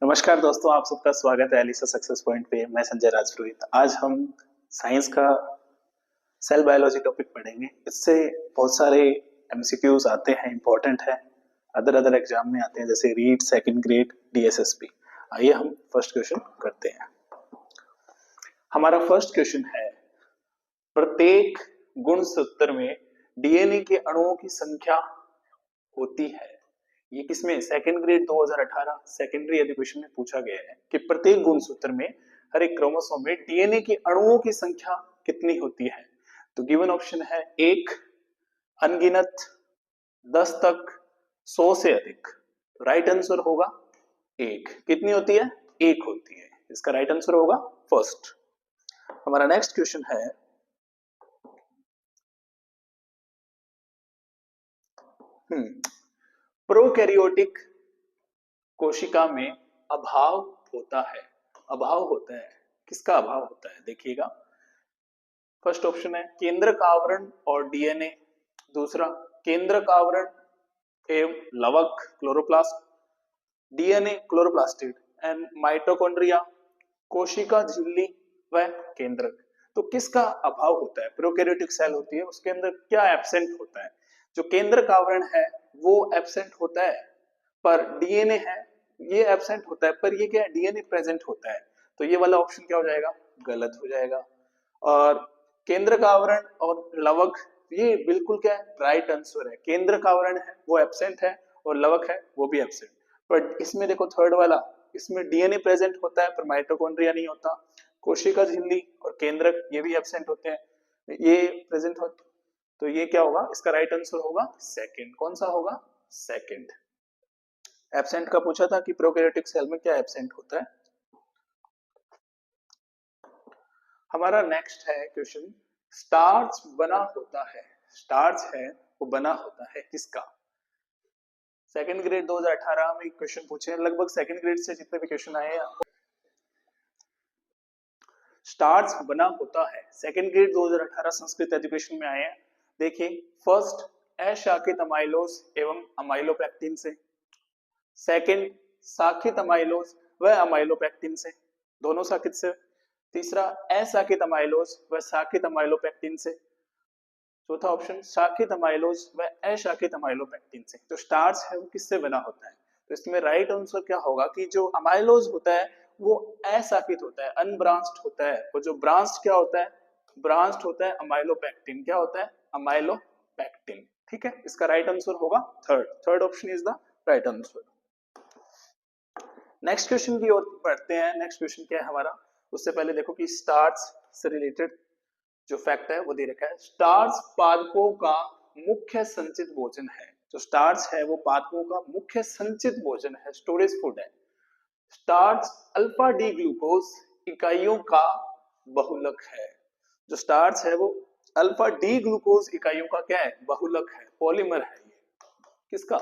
नमस्कार दोस्तों, आप सबका स्वागत है एलिसा सक्सेस पॉइंट पे। मैं संजय राजपुरोहित। आज हम साइंस का सेल बायोलॉजी टॉपिक पढ़ेंगे। इससे बहुत सारे एमसीक्यूज आते हैं, इंपॉर्टेंट है, अदर अदर एग्जाम में आते हैं, जैसे रीट, सेकंड ग्रेड, डीएसएसपी। आइए हम फर्स्ट क्वेश्चन करते हैं। हमारा फर्स्ट क्वेश्चन है, प्रत्येक गुणसूत्र में डीएनए के अणुओं की संख्या होती है। ये किसमें? सेकंड ग्रेड 2018 सेकेंडरी एजुकेशन में पूछा गया है कि प्रत्येक गुणसूत्र में, हर एक क्रोमोसोम में डीएनए के अणुओं की संख्या कितनी होती है। तो गिवन ऑप्शन है 1, अनगिनत, 10 तक, 100 से अधिक। राइट आंसर होगा 1। कितनी होती है? 1 होती है। इसका राइट आंसर होगा फर्स्ट। हमारा नेक्स्ट क्वेश्चन है, प्रोकैरियोटिक कोशिका में अभाव होता है। अभाव होता है, किसका अभाव होता है? देखिएगा, फर्स्ट ऑप्शन है केंद्रक आवरण और डीएनए। दूसरा, केंद्रक आवरण एवं लवक क्लोरोप्लास्ट, डीएनए क्लोरोप्लास्टिड एंड माइटोकॉन्ड्रिया, कोशिका झिल्ली व केंद्रक। तो किसका अभाव होता है? प्रोकैरियोटिक सेल होती है, उसके अंदर क्या एब्सेंट होता है? जो केंद्रक आवरण है वो एब्सेंट होता है, पर डीएनए है ये एब्सेंट होता है, पर ये क्या है? डीएनए प्रेजेंट होता है। तो ये वाला ऑप्शन क्या हो जाएगा? गलत हो जाएगा। और केंद्रक आवरण और लवक, ये बिल्कुल क्या है? राइट आंसर है। केंद्रक आवरण है वो एब्सेंट है और लवक है वो भी एब्सेंट। बट इसमें देखो थर्ड वाला, इसमें डीएनए प्रेजेंट होता है पर माइटोकॉन्ड्रिया नहीं होता। कोशिका झिल्ली और केंद्रक ये भी एब्सेंट होते हैं, ये प्रेजेंट होते। तो ये क्या होगा? इसका राइट आंसर होगा सेकंड। कौन सा होगा? सेकंड। एब्सेंट का पूछा था कि प्रोकैरियोटिक सेल में क्या एब्सेंट होता है। हमारा नेक्स्ट है क्वेश्चन, स्टार्च बना होता है। स्टार्च है वो बना होता है किसका? सेकंड ग्रेड 2018 में क्वेश्चन पूछे हैं, लगभग सेकंड ग्रेड से जितने भी क्वेश्चन आए हैं, स्टार्च बना होता है। सेकंड ग्रेड 2018 संस्कृत एजुकेशन में आए हैं। देखिए, फर्स्ट, अशाखित अमाइलोज एवं अमाइलोपेक्टिन से। सेकंड, शाखित अमाइलोज व अमाइलोपेक्टिन से, दोनों शाखित से। तीसरा, अशाखित अमाइलोज व शाखित अमाइलोपेक्टिन से। चौथा ऑप्शन, शाखित अमाइलोज व अशाखित अमाइलोपेक्टिन से। तो स्टार्च है वो किससे बना होता है? तो इसमें राइट आंसर क्या होगा कि जो अमाइलोज होता है वो अशाखित होता है, अनब्रांच्ड होता है, और जो ब्रांच्ड क्या होता है? ब्रांच्ड होता है अमाइलोपेक्टिन। क्या होता है? अमाइलोपेक्टिन। ठीक है, इसका राइट आंसर होगा third. Third option is the right answer. Next question की ओर बढ़ते हैं। नेक्स्ट क्वेश्चन क्या है हमारा? उससे पहले देखो कि स्टार्च से रिलेटेड जो फैक्ट है वो दे रखा है। स्टार्च पादपों का मुख्य संचित भोजन है। जो स्टार्च है वो पादपों का मुख्य संचित भोजन है, स्टोरेज फूड है। स्टार्च अल्फा डी ग्लूकोज इकाइयों का बहुलक है। जो स्टार्च है वो अल्फा डी ग्लूकोज इकाइयों का क्या है? बहुलक है, पॉलीमर है ये। किसका?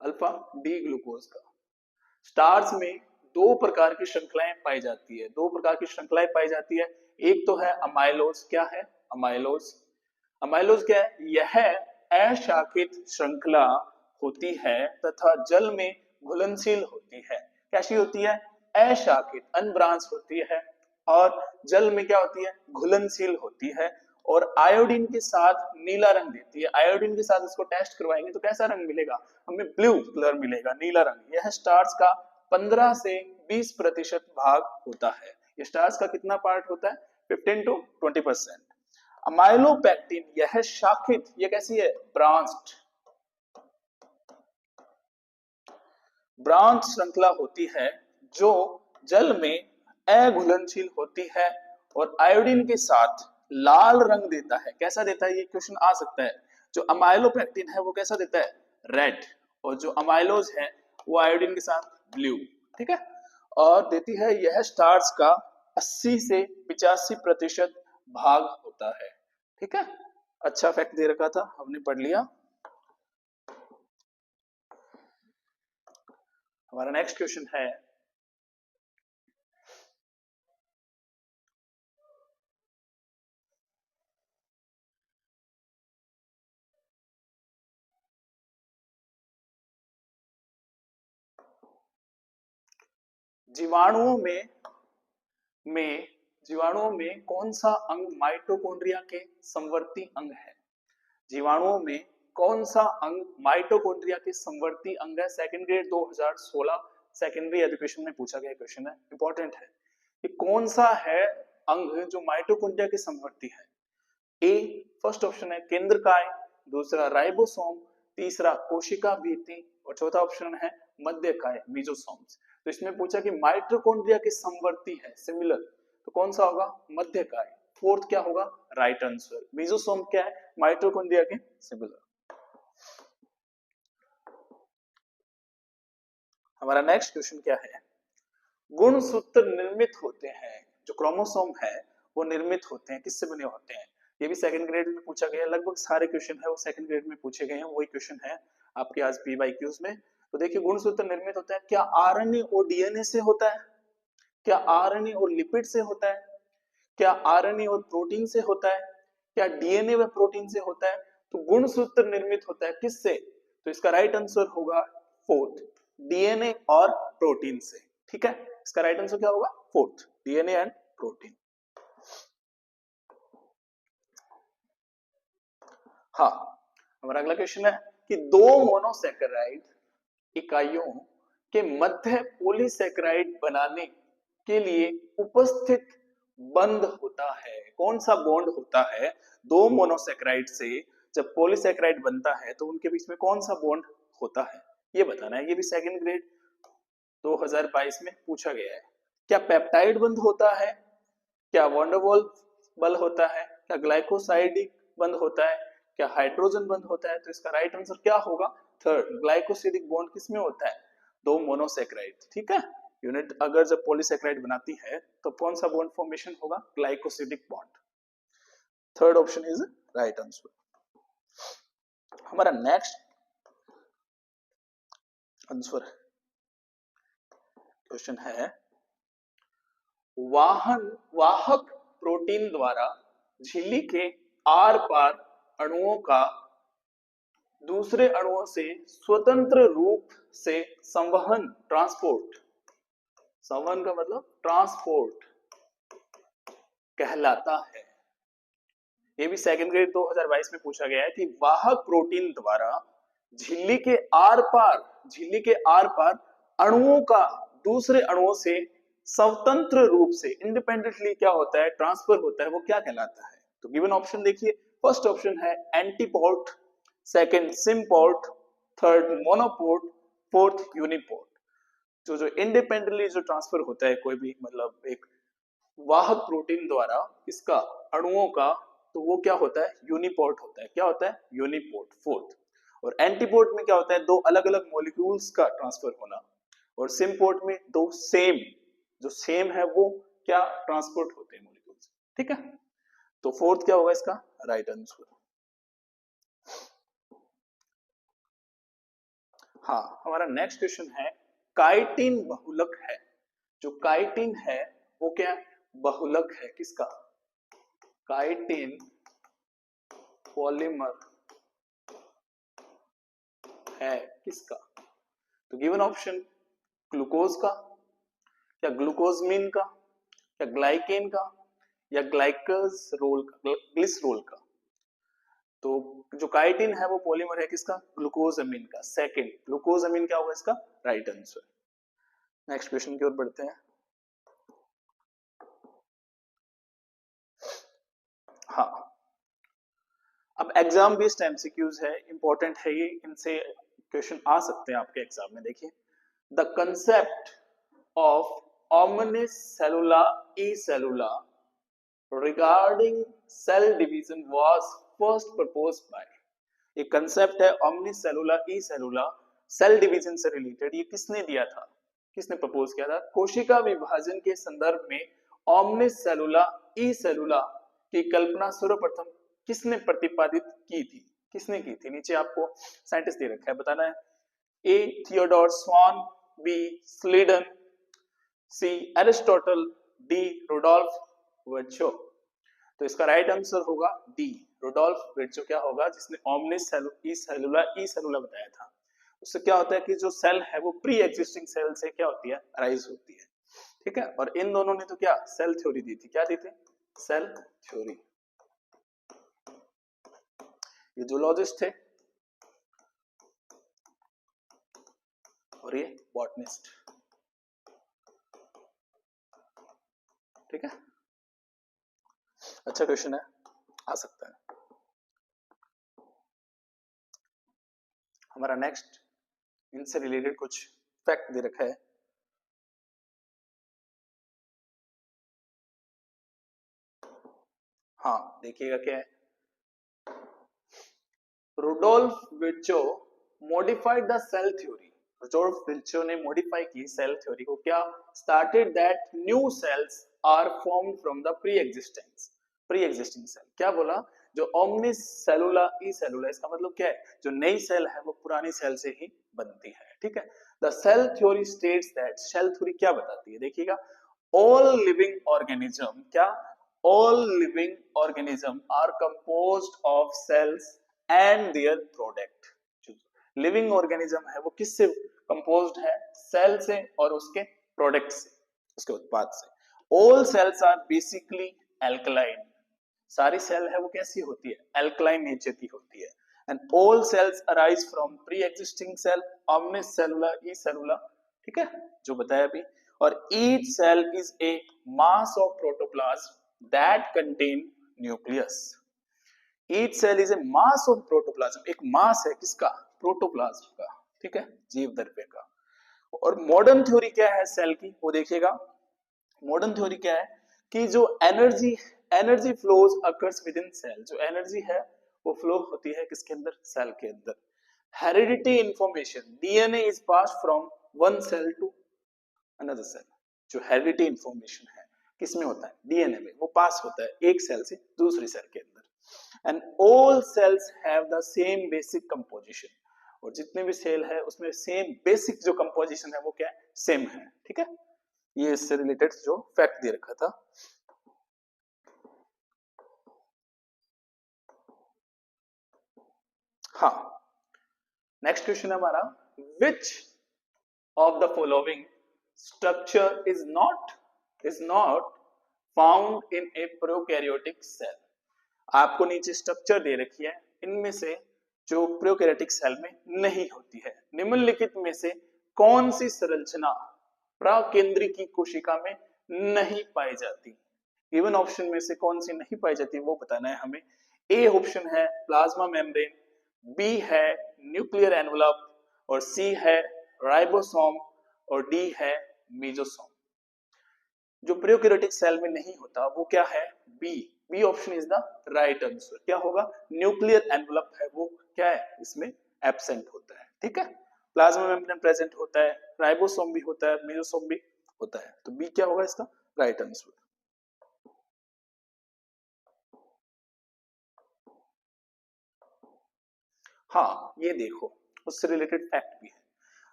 अल्फा डी ग्लूकोज का। स्टार्च में दो प्रकार की श्रृंखलाएं पाई जाती है। दो प्रकार की श्रृंखलाएं पाई जाती है। एक तो है अमाइलोज। क्या है? अमाइलोज। अमाइलोज क्या है? यह अशाखित श्रृंखला होती है तथा जल में घुलनशील होती है। कैसी होती है? अशाखित, अनब्रांच होती है, और जल में क्या होती है? घुलनशील होती है, और आयोडीन के साथ नीला रंग देती है। आयोडीन के साथ इसको टेस्ट करवाएंगे तो कैसा रंग मिलेगा? हमें ब्लू कलर मिलेगा, नीला रंग। यह स्टार्च का 15 से 20% भाग होता है। ये स्टार्च का कितना पार्ट होता है? 15 to 20%। अमाइलोपेक्टिन यह शाखित, ये कैसी है? ब्रांच्ड। ब्रांच श्रृंखला होती है जो जल में अघुलनशील होती है और आयोडीन के साथ लाल रंग देता है। कैसा देता है? ये क्वेश्चन आ सकता है। जो अमाइलोपेक्टिन है वो कैसा देता है? रेड। और जो अमाइलोज है वो आयोडीन के साथ ब्लू। ठीक है, और देती है यह स्टार्च का 80 से 85% भाग होता है। ठीक है, अच्छा फैक्ट दे रखा था, हमने पढ़ लिया। हमारा नेक्स्ट क्वेश्चन है, जीवाणुओं में कौन सा अंग माइटोकॉन्ड्रिया के संवर्ती अंग है? जीवाणुओं में कौन सा अंग माइटोकॉन्ड्रिया के संवर्ती अंग है? सेकंड ग्रेड 2016 सेकेंडरी एजुकेशन में पूछा गया क्वेश्चन है, इंपॉर्टेंट है। कि कौन सा है अंग जो माइटोकॉन्ड्रिया के संवर्ती है? ए फर्स्ट ऑप्शन है केंद्रकाय, दूसरा राइबोसोम, तीसरा कोशिका भित्ति और चौथा ऑप्शन है मध्यकाय मीजोसोम्स। तो इसमें पूछा कि माइटोकॉन्ड्रिया के संवर्ती है सिमिलर, तो कौन सा होगा? मध्यकाय। फोर्थ क्या होगा? Right answer. मीजोसोम क्या है? माइटोकॉन्ड्रिया के सिमिलर। हमारा नेक्स्ट क्वेश्चन क्या है? गुणसूत्र निर्मित होते हैं, जो क्रोमोसोम है वो निर्मित होते हैं, किससे बने होते हैं? ये भी सेकंड ग्रेड में पूछा गया, लगभग सारे क्वेश्चन है वो सेकंड ग्रेड में पूछे गए हैं, वही क्वेश्चन है आपके आज पीवाईक्यूज में। तो देखिए गुणसूत्र निर्मित होता है, क्या आरएनए और डीएनए से होता है? क्या आरएनए और लिपिड से होता है? क्या आरएनए और प्रोटीन से होता है? क्या डीएनए व प्रोटीन से होता है? तो गुणसूत्र निर्मित होता है किससे? तो इसका राइट आंसर होगा फोर्थ, डीएनए और प्रोटीन से। ठीक है, इसका राइट आंसर क्या होगा? Fourth, DNA and protein. हाँ, हमारा अगला क्वेश्चन है कि दो मोनोसैकेराइड इकाइयों के मध्य पॉलीसैकेराइड बनाने के लिए उपस्थित बंध होता है। कौन सा बॉन्ड होता है दो मोनोसैकेराइड से? जब पॉलीसैकेराइड बनता है तो उनके बीच में कौन सा बॉन्ड होता है, ये बताना है। ये भी सेकंड ग्रेड 2022 में पूछा गया है। क्या पेप्टाइड बंध होता है? क्या वंडरवॉल्स बल होता है? क्या ग्लाइकोसाइडिक बंध होता है? क्या हाइड्रोजन बंध होता है? तो इसका राइट आंसर क्या होगा? थर्ड, ग्लाइकोसिडिक बॉन्ड किसमें होता है? दो मोनोसैकेराइड। ठीक है, यूनिट अगर जब पॉलीसैकेराइड बनाती है तो कौन सा बॉन्ड फॉर्मेशन होगा? Glycosidic bond. Third option is right answer. हमारा नेक्स्ट आंसर क्वेश्चन है वाहक प्रोटीन द्वारा झिल्ली के आर पार अणुओं का दूसरे अणुओं से स्वतंत्र रूप से संवहन, ट्रांसपोर्ट, संवहन का मतलब ट्रांसपोर्ट कहलाता है। ये भी सेकंड ग्रेड 2022 में पूछा गया है कि वाहक प्रोटीन द्वारा झिल्ली के आर पार अणुओं का दूसरे अणुओं से स्वतंत्र रूप से इंडिपेंडेंटली क्या होता है? ट्रांसफर होता है, वो क्या कहलाता है? तो गिवन ऑप्शन देखिए, फर्स्ट ऑप्शन है antiport, second symport, third monoport, fourth uniport. जो इंडिपेंडेंटली जो ट्रांसफर होता है कोई भी मतलब एक वाहक प्रोटीन द्वारा इसका अणुओं का, तो वो क्या होता है? यूनिपोर्ट होता है। क्या होता है? Uniport, fourth. और एंटीपोर्ट में क्या होता है? दो अलग अलग मॉलिक्यूल्स का ट्रांसफर होना। और सिम्पोर्ट में दो जो सेम है वो क्या ट्रांसपोर्ट होते हैं मॉलिक्यूल्स। ठीक है, तो फोर्थ क्या होगा इसका राइट आंसर? हाँ, हमारा नेक्स्ट क्वेश्चन है काइटिन बहुलक है। जो काइटिन है वो क्या बहुलक है? किसका? काइटिन पॉलीमर है किसका? तो गिवन ऑप्शन ग्लूकोज का, या ग्लूकोजमिन का, या ग्लाइकेन का, या ग्लिसरोल का। तो जो काइटिन है वो पॉलीमर है किसका? ग्लूकोजमिन का। सेकंड, ग्लूकोजमिन क्या होगा इसका राइट आंसर। नेक्स्ट क्वेश्चन की ओर बढ़ते हैं। हाँ, अब एग्जाम बेस्ड एमसीक्यूज है, इंपॉर्टेंट है ये, इनसे क्वेश्चन आ सकते हैं आपके एग्जाम में। देखिए, the concept of omnicellular acellular regarding cell division was first proposed by। एक कंसेप्ट है omnicellular acellular सेल डिवीजन से रिलेटेड, ये किसने दिया था? किसने प्रपोज किया था? कोशिका विभाजन के संदर्भ में omnicellular acellular की कल्पना सर्वप्रथम किसने प्रतिपादित की थी? किसने की थी? नीचे आपको साइंटिस्ट दे रखा है, बताना है। ए थियोडोर स्वान, बी स्लीडन, सी एरिस्टोटल, डी रुडोल्फ वर्चो। तो इसका राइट आंसर होगा डी रुडोल्फ वर्चो। क्या होगा? जिसने omnicellular बताया था। उससे क्या होता है कि जो सेल है वो प्री एग्जिस्टिंग सेल से क्या होती है? अराइज होती है। ठीक है। और इन दोनों ने तो क्या सेल थ्योरी दी थी, क्या दी थी, सेल थ्योरी। ये जूलॉजिस्ट थे और ये बॉटनिस्ट, ठीक है। अच्छा क्वेश्चन है, आ सकता है। हमारा नेक्स्ट इनसे रिलेटेड कुछ फैक्ट दे रखा है। हाँ देखिएगा क्या है, Rudolf Virchow modified the cell theory. Rudolf Virchow ने मॉडिफाई की सेल थ्योरी को, क्या, started that new cells are formed from the pre existing cell. क्या बोला, जो ओमनिस सेलुला ई सेलुला, इसका मतलब क्या है, जो नई सेल है वो पुरानी सेल से ही बनती है, ठीक है। The cell theory states that, cell theory क्या बताती है, देखिएगा, ऑल लिविंग ऑर्गेनिज्म, क्या, all living organism are composed of cells and their product. Living organism है वो किससे कंपोज्ड है, सेल से और उसके प्रोडक्ट से, उसके उत्पाद से। All cells are basically alkaline, सारी सेल है वो कैसी होती है, एल्कलाइन नेचर की होती है। And all cells arise from pre existing cell, ओमनिस सेलुला ई सेलुला, ठीक है, जो बताया अभी। और each cell is a mass of protoplasm that contain nucleus. Each cell is a mass of protoplasm, एक मास है किसका, प्रोटोप्लाज्म का, ठीक है, जीव द्रव्य का। और मॉडर्न थ्योरी क्या है सेल की, वो देखिएगा। मॉडर्न थ्योरी क्या है कि जो energy flows occurs within cell, जो एनर्जी है वो फ्लो होती है किसके अंदर, सेल के अंदर। Heredity information, DNA is pass from one cell to another cell. जो हेरिडिटी इंफॉर्मेशन है किसमें होता है, डीएनए में, वो पास होता है एक सेल से दूसरी सेल के अंदर। And all cells have the same basic composition, और जितने भी सेल है उसमें सेम बेसिक जो कंपोजिशन है वो क्या है, सेम है, ठीक है। ये इससे रिलेटेड जो फैक्ट दे रखा था। हाँ नेक्स्ट क्वेश्चन है हमारा, which of the following structure is not found in a prokaryotic cell. आपको नीचे स्ट्रक्चर दे रखी है, इनमें से जो प्रोकैरियोटिक सेल में नहीं होती है, निम्नलिखित में से कौन सी संरचना प्राकेंद्रिकी कोशिका में नहीं पाई जाती। गिवन ऑप्शन में से कौन सी नहीं पाई जाती वो बताना है हमें। ए ऑप्शन है प्लाज्मा मेम्ब्रेन, बी है न्यूक्लियर एनवलप, और सी है राइबोसोम, और डी है मेसोसोम। जो प्रोकैरियोटिक सेल में नहीं होता वो क्या है, B. B option is the right answer. क्या होगा, न्यूक्लियर एनवलप है वो क्या है, इसमें एब्सेंट होता है, ठीक है। प्लाज्मा मेम्ब्रेन प्रेजेंट होता है, राइबोसोम भी होता है, मेसोसोम भी होता है, तो बी क्या होगा इसका राइट आंसर। हाँ ये देखो, उससे रिलेटेड फैक्ट भी है।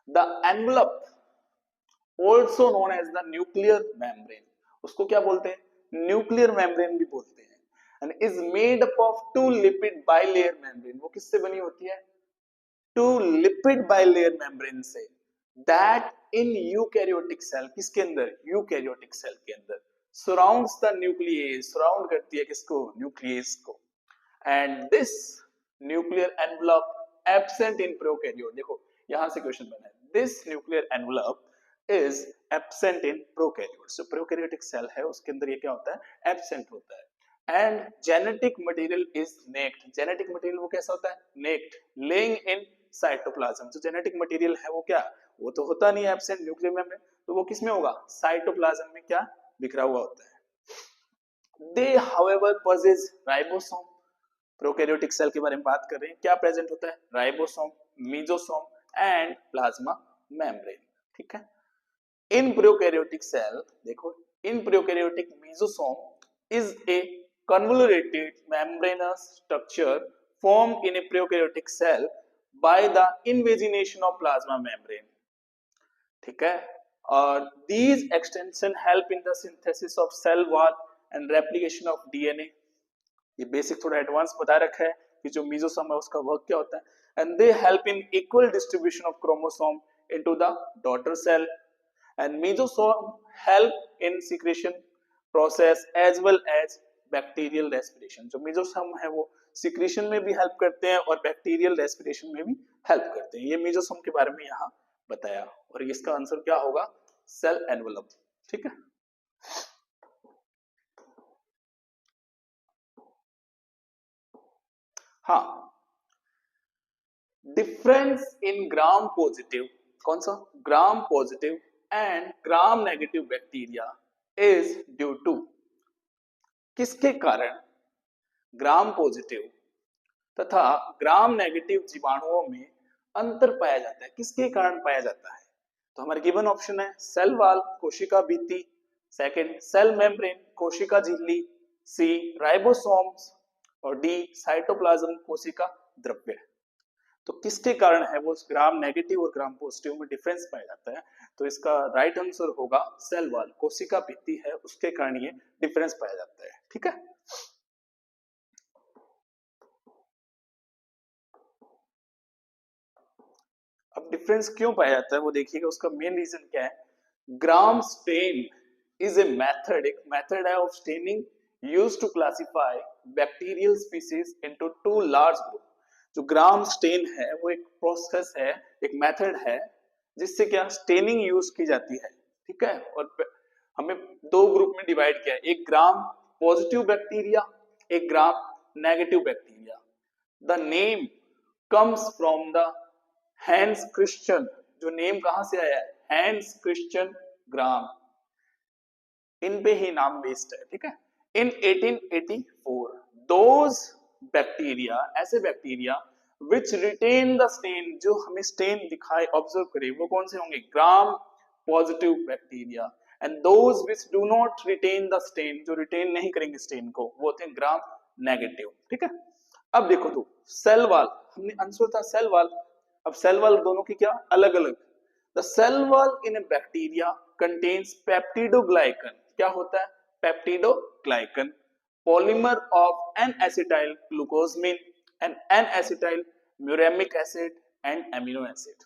The envelope also known as the nuclear membrane, उसको क्या बोलते हैं, न्यूक्लियर मेम्ब्रेन भी बोलते हैं। And is made up of two lipid bilayer membrane, वो किससे बनी होती है, टू लिपिड बाइलेयर मेम्ब्रेन से। दैट इन यूकैरियोटिक सेल, किसके अंदर, यूकैरियोटिक सेल के अंदर, सराउंड्स द न्यूक्लियस, सराउंड करती है किसको, न्यूक्लियस को। And this nuclear envelope absent in prokaryote. देखो यहां से क्वेश्चन बना है, this nuclear envelope is absent in prokaryote. जो प्रोकैरियोटिक सेल है उसके अंदर ये क्या होता है, एब्सेंट होता है। And genetic material is naked, genetic material वो कैसा होता है, नेक्ड, लेइंग इन साइटोप्लाज्म। जो जेनेटिक मटेरियल है वो क्या, वो तो होता नहीं है एब्सेंट न्यूक्लियर मेम्ब्रेन, तो वो किसमें होगा, साइटोप्लाज्म में क्या बिखरा हुआ होता है। They however possess ribosome, prokaryotic cell के बारे में बात कर रहे हैं, क्या प्रेजेंट होता है, ribosome, mesosome and plasma membrane, ठीक है। इन प्रोकैरियोटिक सेल देखो, इन prokaryotic mesosome is a convoluted membranous structure formed in a prokaryotic cell by the invagination of plasma membrane, ठीक है। और these extension help in the synthesis of cell wall and replication of DNA। ये basic थोड़ा advance बता रखा है कि जो मेसोसोम है उसका वर्क क्या होता है। And they help in equal distribution of chromosome into the daughter cell. and mesosome help in secretion process as well as bacterial respiration. जो मेसोसोम है वो सिक्रीशन में भी हेल्प करते हैं और बैक्टीरियल रेस्पिरेशन में भी हेल्प करते हैं। ये मेसोसोम के बारे में यहाँ बताया और इसका आंसर क्या होगा? Cell envelope. ठीक है, हाँ, डिफरेंस इन ग्राम पॉजिटिव, कौन सा? Gram positive and gram negative bacteria is due to, किसके कारण ग्राम पॉजिटिव तथा ग्राम नेगेटिव जीवाणुओं में अंतर पाया जाता है? किसके कारण पाया जाता है? तो हमारे गिवन ऑप्शन है सेल वॉल कोशिका भित्ति, सेकंड सेल मेम्ब्रेन कोशिका झिल्ली, सी राइबोसोम्स और डी साइटोप्लाज्म कोशिका द्रव्य। तो किसके कारण है वो ग्राम नेगेटिव और ग्राम पॉजिटिव में डिफरेंस पाया जाता है? तो इसका राइट आंसर होगा सेल वॉल कोशिका भित्ति है उसके कारण ये डिफरेंस पाया जाता है। ठीक है, अब डिफरेंस क्यों पाया जाता है वो देखिएगा, उसका मेन रीजन क्या है? Gram stain is a method, एक मेथड है of staining used to classify bacterial species into two large group. जो ग्राम स्टेन है वो एक प्रोसेस है, एक मेथड है जिससे क्या स्टेनिंग यूज की जाती है। ठीक है, और हमें दो ग्रुप में डिवाइड किया है, एक ग्राम पॉजिटिव बैक्टीरिया, एक ग्राम negative bacteria. The name comes from the Hans Christian, जो नेम कहां से आया है? हैंस क्रिश्चियन ग्राम, इन पे ही नाम बेस्ड है। ठीक है, इन 1884 दोज बैक्टीरिया, ऐसे bacteria which retain the stain, जो हमें स्टेन दिखाए ऑब्जर्व करे, वो कौन से होंगे? Gram positive bacteria. And those which do not retain the stain, जो रिटेन नहीं करेंगे स्टेन को, वो होते हैं ग्राम नेगेटिव। ठीक है, अब देखो तो सेल वॉल, हमने आंसर था सेल वॉल, अब सेल वॉल दोनों की क्या अलग अलग। The cell wall in a bacteria contains peptidoglycan, क्या होता है? Peptidoglycan, polymer of N acetyl glucosamine and N acetyl muramic acid and amino acid.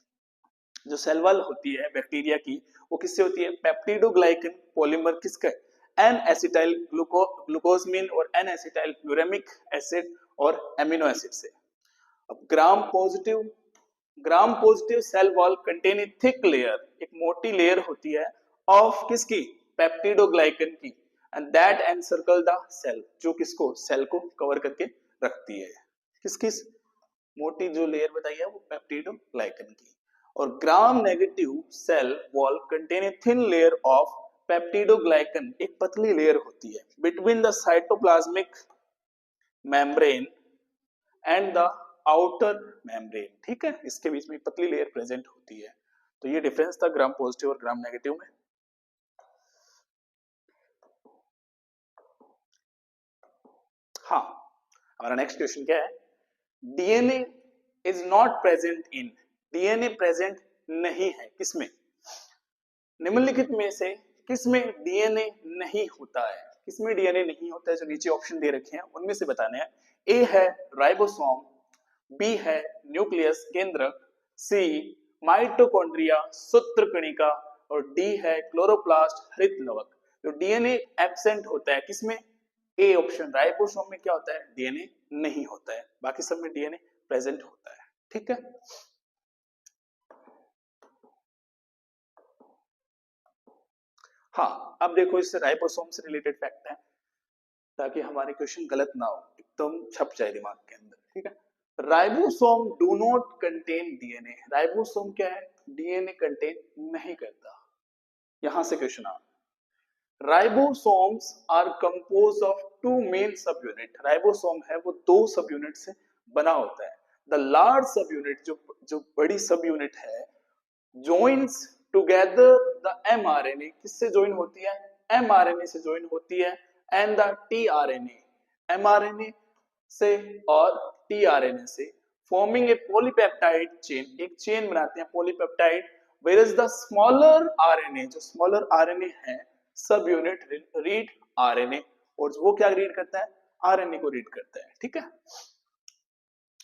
जो सेल वॉल होती है बैक्टीरिया की वो किससे होती है? पेप्टिडोग्लाइकन पॉलीमर किसका है? एन एसिटाइल ग्लूकोजमिन और एन एसिटाइल म्यूरेमिक एसिड और एमिनो एसिड से। अब gram positive cell wall contain a thick layer, एक मोटी लेयर होती है ऑफ किसकी? पेप्टिडोग्लाइकन की, and that encircle the cell, जो किसको? सेल को कवर करके रखती है। किसकी मोटी जो लेयर बताई है वो पेप्टिडोग्लाइकन की। और gram negative cell wall contain a thin layer of peptidoglycan, एक पतली लेयर होती है between the cytoplasmic membrane and the outer membrane. ठीक है, इसके बीच में पतली लेयर प्रेजेंट होती है। तो ये डिफरेंस था ग्राम पॉजिटिव और ग्राम नेगेटिव में। हाँ, हमारा नेक्स्ट क्वेश्चन क्या है? DNA is not present in, DNA present नहीं है किसमें? निम्नलिखित में से किसमें डीएनए नहीं होता है? किसमें डीएनए नहीं होता है? जो नीचे ऑप्शन दे रखे हैं उनमें से बताने हैं। ए है राइबोसोम, बी है न्यूक्लियस केंद्रक, सी माइटोकॉन्ड्रिया सूत्रकणिका और डी है क्लोरोप्लास्ट हरित लवक। तो डीएनए एब्सेंट होता है किसमें? ए ऑप्शन, राइबोसोम में क्या होता है? डीएनए नहीं होता है, बाकी सब में डीएनए प्रेजेंट होता है। ठीक है, हाँ, अब देखो इससे राइबोसोम से रिलेटेड फैक्ट है ताकि हमारे क्वेश्चन गलत ना हो, एकदम छप जाए दिमाग के अंदर। ठीक है, ribosome do not contain DNA, ribosome क्या है? डीएनए कंटेन नहीं करता। यहां से क्वेश्चन आ, ribosomes are compose of two main subunit, ribosome है वो दो सब यूनिट से बना होता है। द लार्ज सब यूनिट, जो बड़ी सब यूनिट है, joins together the mRNA, किससे ज्वाइन होती है? mRNA से ज्वाइन होती है, and the tRNA, mRNA से और tRNA से, forming a polypeptide chain, एक चेन बनाते हैं polypeptide. whereas the smaller RNA, जो स्मॉलर RNA है, सब यूनिट रीड RNA, और वो क्या रीड करता है? RNA को रीड करता है। ठीक है,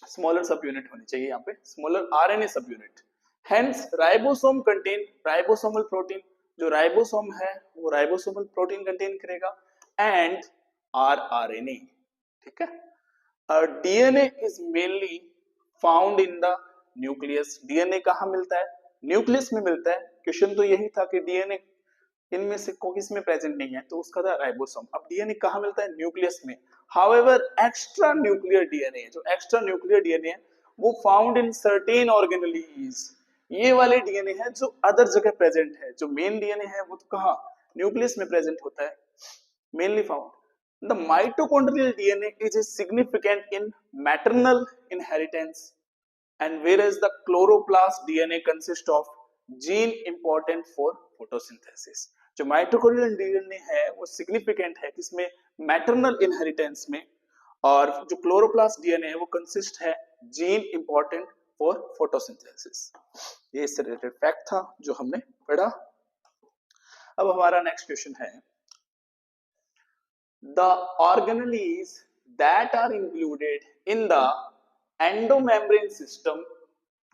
स्मॉलर सब यूनिट होनी चाहिए यहाँ पे, स्मॉलर RNA सब unit. Hence, ribosome contain ribosomal protein, जो राइबोसोम है वो राइबोसोमल प्रोटीन कंटेन करेगा एंड आरआरएनए, ठीक है। DNA is mainly found in the nucleus. DNA कहाँ मिलता है? न्यूक्लियस में मिलता है। क्वेश्चन तो यही था कि डीएनए इनमें से किस में प्रेजेंट नहीं है, तो उसका था राइबोसोम। अब डीएनए कहाँ मिलता है? न्यूक्लियस में। हाउएवर एक्स्ट्रा न्यूक्लियर डीएनए, जो एक्स्ट्रा न्यूक्लियर डीएनए है वो फाउंड इन सर्टेन ऑर्गेनेलीज। ये वाले डीएनए है जो अदर जगह प्रेजेंट है। जो मेन डीएनए है वो तो कहाँ? न्यूक्लियस में प्रेजेंट होता है, mainly found. The mitochondrial DNA is significant in maternal inheritance and whereas the chloroplast DNA consists of gene important for photosynthesis। जो माइटोकॉन्ड्रियल डीएनए है वो सिग्निफिकेंट है किसमें? मैटरनल इनहेरिटेंस में। और जो क्लोरोप्लास्ट डीएनए है वो कंसिस्ट है जीन इंपॉर्टेंट फॉर फोटोसिंथेसिस। ये इससे रिलेटेड फैक्ट था जो हमने पढ़ा। अब हमारा नेक्स्ट क्वेश्चन है, the organelles that are included in the endomembrane system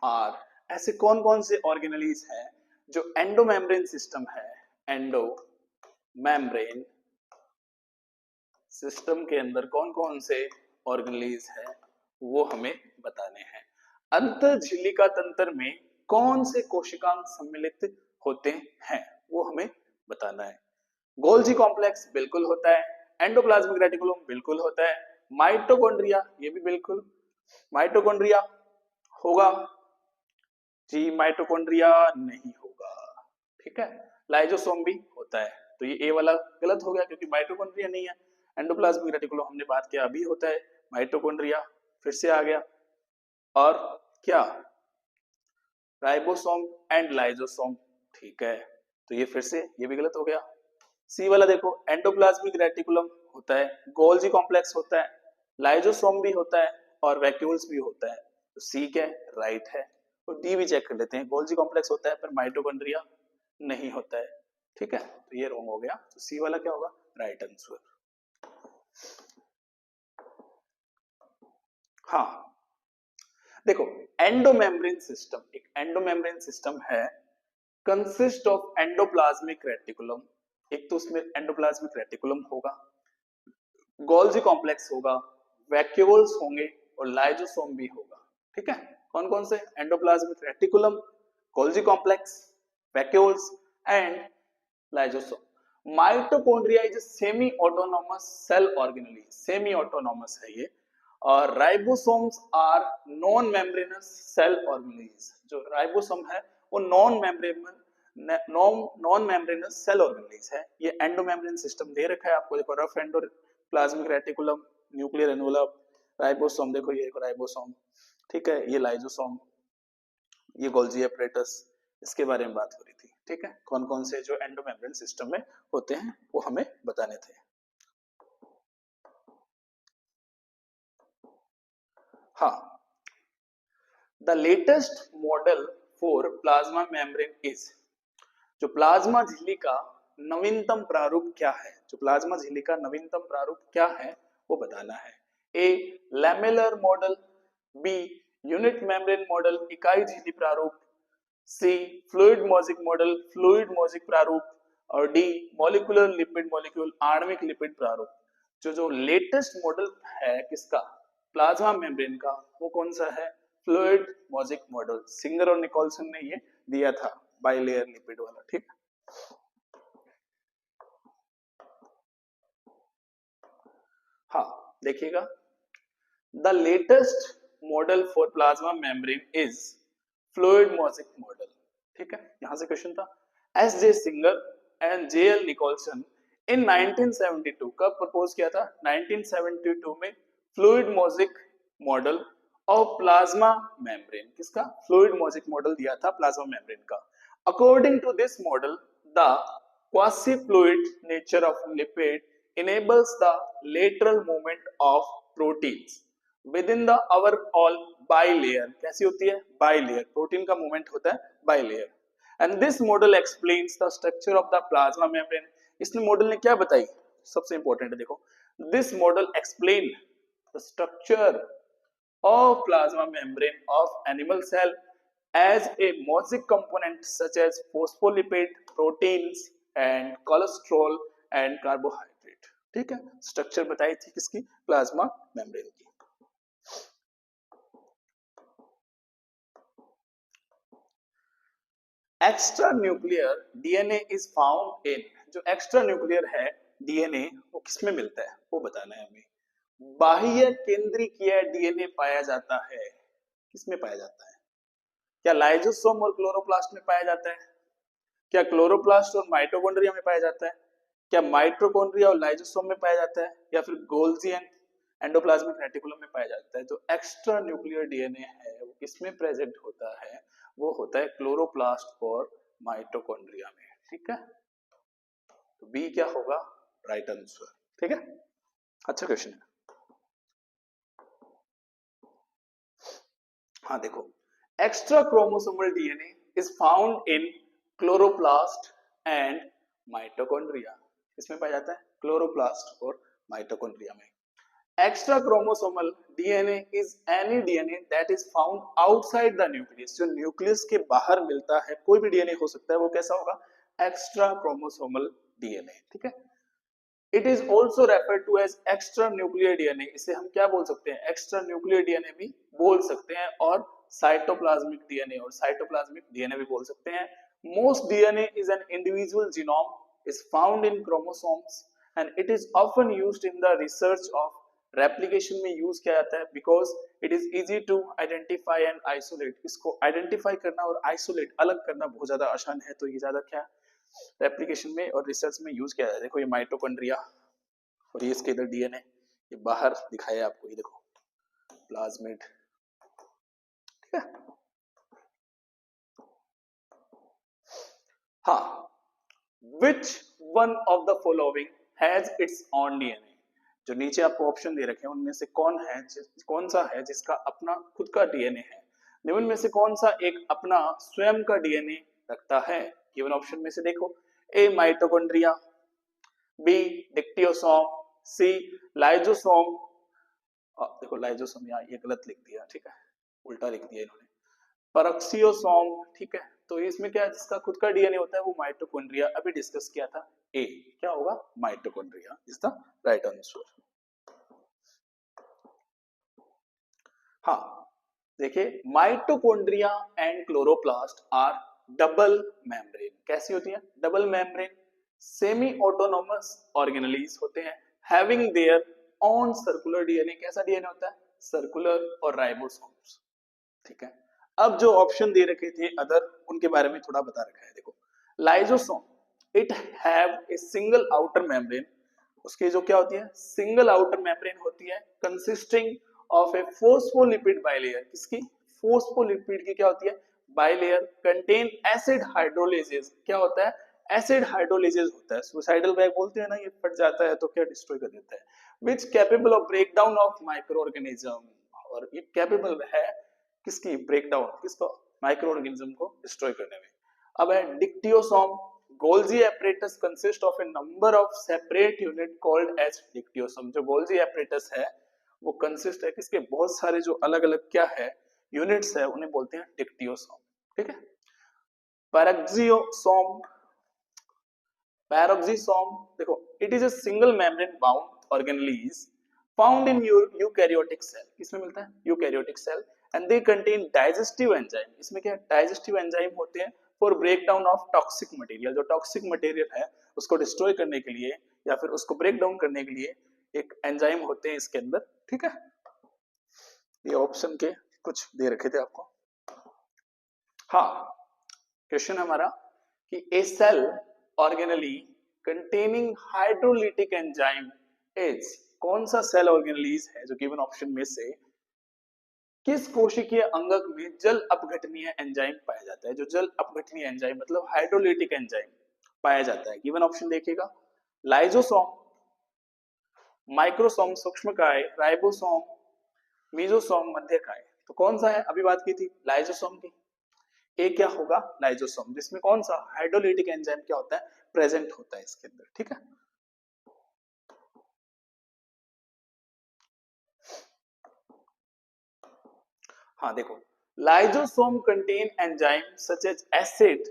are. ऐसे कौन कौन से ऑर्गेनेलीज हैं जो एंडोमेम्ब्रेन सिस्टम है, एंडोमेम्ब्रेन सिस्टम के अंदर कौन कौन से ऑर्गेनेलीज है वो हमें बताने हैं। अंतःझिल्लिका तंत्र में कौन से कोशिकांग सम्मिलित होते हैं वो हमें बताना है। गोल्जी कॉम्प्लेक्स बिल्कुल होता है, एंडोप्लाज्मिक रेटिकुलम बिल्कुल होता है, माइटोकॉन्ड्रिया ये भी बिल्कुल माइटोकॉन्ड्रिया होगा जी, माइटोकॉन्ड्रिया नहीं होगा, ठीक है। लाइजोसोम भी होता है, तो ये ए वाला गलत हो गया क्योंकि माइटोकॉन्ड्रिया नहीं है। एंडोप्लाज्मिक रेटिकुलम हमने बात किया अभी होता है, माइटोकॉन्ड्रिया फिर से आ गया, और क्या? राइबोसोम एंड लाइजोसोम, ठीक है, तो ये फिर से ये भी गलत हो गया। सी वाला देखो, एंडोप्लाज्मिक रेटिकुलम होता है, गोल्जी कॉम्प्लेक्स होता है, लाइजोसोम भी होता है और वैक्यूल्स भी होता है, तो सी क्या है? राइट है। और डी भी चेक कर लेते हैं, गोल्जी कॉम्प्लेक्स होता है पर माइटोकॉन्ड्रिया नहीं होता है, ठीक है, तो ये रॉन्ग हो गया, तो सी वाला क्या होगा? Right answer. हाँ देखो, एंडोमेम्ब्रेन सिस्टम, एक एंडोमेम्ब्रेन सिस्टम है, कंसिस्ट ऑफ एंडोप्लाज्मिक रेटिकुलम। एक तो उसमें एंडोप्लाज्मिक रेटिकुलम होगा, गोल्जी कॉम्प्लेक्स होगा, वैक्यूल्स होंगे और लाइजोसोम भी होगा, ठीक है। कौन कौन से? Endoplasmic reticulum, Golgi complex, vacuoles and lysosome. Mitochondria is semi autonomous cell organelle, semi autonomous है ये, और ribosomes are non membranous cell organelles. जो राइबोसोम है वो नॉन मेम्ब्रेनस सेल ऑर्गेनेलीज है। ये एंडोमेम्ब्रेन सिस्टम दे रखा है आपको, देखो, rough endoplasmic reticulum, nuclear envelope, ribosome, देखो ये राइबोसोम, ठीक है, ये लाइजोसोम, ये गोल्जी एपरेटस, इसके बारे में बात हो रही थी, ठीक है। कौन कौन से जो एंडोमेम्ब्रेन सिस्टम में होते हैं वो हमें बताने थे। हाँ, the latest model for plasma membrane is. जो प्लाज्मा झिल्ली का नवीनतम प्रारूप क्या है? जो प्लाज्मा झिल्ली का नवीनतम प्रारूप क्या है वो बताना है। A lamellar model, B unit membrane model, इकाई झिल्ली प्रारूप, C fluid mosaic model, fluid mosaic प्रारूप, और डी मॉलिक्यूलर लिपिड मॉलिक्यूल, आणविक लिपिड प्रारूप। जो लेटेस्ट मॉडल है किसका? प्लाज्मा मेम्ब्रेन का, वो कौन सा है? Fluid mosaic model. सिंगर और निकोलसन ने ये दिया था, बाइलेयर लिपिड वाला, ठीक। हाँ देखिएगा, the latest model for plasma membrane is fluid mosaic model, ठीक है। यहां से क्वेश्चन था, S J Singer and J L Nicolson in 1972 कब प्रपोज किया था? 1972 में fluid mosaic model of plasma membrane, किसका? फ्लूइड मोज़ेक मॉडल दिया था प्लाज्मा मेम्ब्रेन का। According to this model, the quasi fluid nature of lipid enables the lateral movement of proteins within the overall bilayer। कैसी होती है? bilayer, protein का movement होता है bilayer, and this model explains the structure of the plasma membrane। इसने model ने क्या बताई? सबसे इंपॉर्टेंट है, देखो, this model explain the structure of plasma membrane of animal cell as a mosaic component such as phospholipid, proteins and cholesterol and carbohydrate। ठीक है, structure बताई थी किसकी, प्लाज्मा मेम्ब्रेन की। Extra nuclear DNA is found in, जो extra nuclear है DNA वो किसमें मिलता है वो बताना है हमें। बाह्य केंद्रीय डीएनए पाया जाता है, किसमें पाया जाता है? क्या लाइजोसोम और क्लोरोप्लास्ट में पाया जाता है? क्या क्लोरोप्लास्ट और माइटोकॉन्ड्रिया में पाया जाता है? क्या माइटोकॉन्ड्रिया और लाइजोसोम में पाया जाता है? या फिर गोल्जी एंड एंडोप्लाज्मिक रेटिकुलम में पाया जाता है? जो एक्स्ट्रा न्यूक्लियर डीएनए है वो किसमें प्रेजेंट होता है? वो होता है क्लोरोप्लास्ट और माइटोकॉन्ड्रिया में। ठीक है, तो बी क्या होगा? Right answer. ठीक है, अच्छा क्वेश्चन है। हाँ देखो, extra chromosomal DNA is found in chloroplast and mitochondria. इसमें पाया जाता है क्लोरोप्लास्ट और माइटोकॉन्ड्रिया में। Extra chromosomal DNA is any DNA that is found outside the nucleus, जो न्यूक्लियस के बाहर मिलता है, कोई भी डीएनए हो सकता है, वो कैसा होगा? Extra chromosomal DNA. ठीक है, it is also refer to as extra nuclear DNA. इसे हम क्या बोल सकते हैं? एक्स्ट्रा न्यूक्लियर डीएनए भी बोल सकते हैं, और साइटोप्लाज्मिक डीएनए और साइटोप्लाज्मिक डीएनए भी बोल सकते हैं। Most DNA is an individual genome, is found in chromosomes and it is often used in the research of replication में यूज किया जाता है because it is easy to identify and isolate। इसको identify करना और आइसोलेट अलग करना बहुत ज्यादा आसान है, तो ये ज्यादा क्या रेप्लिकेशन में और रिसर्च में यूज किया जाता है। देखो ये माइटोकॉन्ड्रिया और ये इसके इधर डीएनए, ये बाहर दिखाया है आपको, ये देखो प्लाज्मिड। ठीक है, हाँ, Which one of the following has its own DNA? जो नीचे आपको ऑप्शन दे रखे हैं उनमें से कौन सा है जिसका अपना खुद का डीएनए है? निम्न में से कौन सा एक अपना स्वयं का डीएनए रखता है? गिवन ऑप्शन में से देखो, ए माइटोकॉन्ड्रिया, बी डिक्टियोसोम, सी लाइजोसोम। देखो लाइजोसोम यहाँ ये गलत लिख दिया, ठीक है, उल्टा लिख दिया इन्होंने, परऑक्सियोसोम। ठीक है, तो इसमें क्या जिसका खुद का डीएनए होता है वो माइटोकॉन्ड्रिया। अभी डिस्कस किया था, ए क्या होगा? Mitochondria is the right answer. हाँ देखिए, mitochondria and chloroplast are double membrane. कैसी होती है? Double membrane semi autonomous organelles होते हैं, having their own circular DNA. कैसा डीएनए होता है? सर्कुलर और राइबोसोम्स। ठीक है, अब जो ऑप्शन दे रखे थे अदर, उनके बारे में थोड़ा बता रखा है। देखो lysosome, it have a single outer membrane. उसकी जो क्या होती है? सिंगल आउटर मेम्ब्रेन होती है, consisting of A phospholipid bilayer. किसकी? फोस्फोलिपिड की क्या होती है? बाइलेयर। Contain acid hydrolases. क्या होता है? एसिड हाइड्रोलेजेस होता है। सुसाइडल बैग बोलते हैं ना, ये फट जाता है तो क्या डिस्ट्रॉय कर देता है। Which capable of break down of micro organism, और ये कैपेबल है किसकी? ब्रेकडाउन, किसको? माइक्रो ऑर्गेनिज्म को डिस्ट्रॉय करने में। अब है dictyosome, Golgi apparatus consist of a number of separate unit called as dictyosome. जो गोल्जी एपरेटस है वो कंसिस्ट है किसके? बहुत सारे जो अलग अलग क्या है यूनिट्स है, उन्हें बोलते हैं डिक्टियोसोम। ठीक है, पैराक्सियोसोम, पैरोक्सिसोम, देखो it is a single membrane bound organelles found in eukaryotic cell. किसमें मिलता है? Eukaryotic cell. And they contain digestive enzyme. इसमें क्या डाइजेस्टिव एंजाइम होते हैं for break down of toxic material. जो टॉक्सिक मटेरियल है उसको डिस्ट्रॉय करने के लिए या फिर उसको ब्रेक डाउन करने के लिए एक एंजाइम होते हैं इसके अंदर। ठीक है, ये ऑप्शन के कुछ दे रखे थे आपको। हाँ, क्वेश्चन हमारा कि a cell organelle containing hydrolytic enzyme is, कौन सा सेल ऑर्गेनेलीज है जो गिवन ऑप्शन में से किस कोशिकीय अंगक में जल अपघटनीय एंजाइम पाया जाता है? जो जल अपघटनीय एंजाइम मतलब हाइड्रोलिटिक एंजाइम पाया जाता है। गिवन ऑप्शन देखिएगा, लाइजोसोम, माइक्रोसोम सूक्ष्मकाय, राइबोसोम, मीजोसोम मध्यकाय। तो कौन सा है? अभी बात की थी लाइजोसोम की। ए क्या होगा? लाइजोसोम, जिसमें कौन सा हाइड्रोलिटिक एंजाइम क्या होता है? प्रेजेंट होता है इसके अंदर। ठीक है, हाँ देखो lysosome contain enzyme such as acid,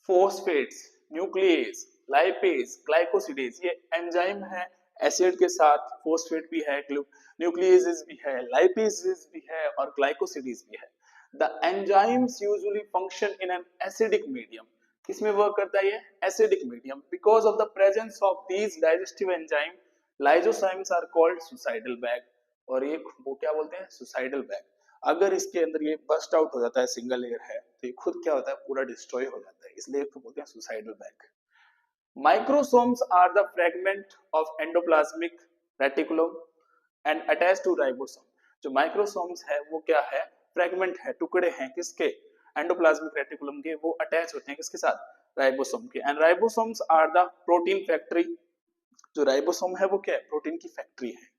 phosphates, nucleus, lipase, glycosidase. ये एंजाइम है, एसिड के साथ फोस्फेट भी है, न्यूक्लियस भी है, लाइपेजेस भी है और ग्लाइकोसिडेज भी है। The enzymes usually function in an acidic medium. किसमें वर्क करता है ये? Acidic medium. Because of the presence of these digestive enzyme, lysozymes are called suicidal bag. और ये वो क्या बोलते हैं? Suicidal bag. अगर इसके अंदर ये बस्ट आउट हो जाता है, सिंगल लेयर है, तो ये खुद क्या होता है? पूरा डिस्ट्रॉय हो जाता है, इसलिए इसको बोलते हैं suicidal bag. Microsomes are the fragment of endoplasmic reticulum and attach to ribosome. जो माइक्रोसोम्स है वो क्या है? फ्रेगमेंट है, टुकड़े हैं किसके? एंडोप्लाज्मिक रेटिकुलम के। वो अटैच होते हैं किसके साथ? राइबोसोम के। And ribosomes are the protein factory. जो राइबोसोम है वो क्या है? प्रोटीन की फैक्ट्री है।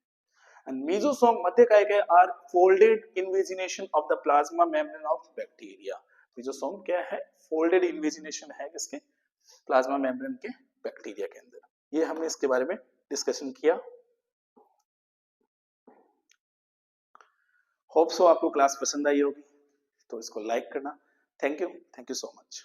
And mesosome मध्यकाय के are folded invagination of the plasma membrane of bacteria। mesosome क्या है? folded invagination है किसके? प्लाज्मा मेम्ब्रेन के बैक्टीरिया के अंदर। ये हमने इसके बारे में डिस्कशन किया। होप सो आपको क्लास पसंद आई होगी, तो इसको लाइक करना। Thank you so much.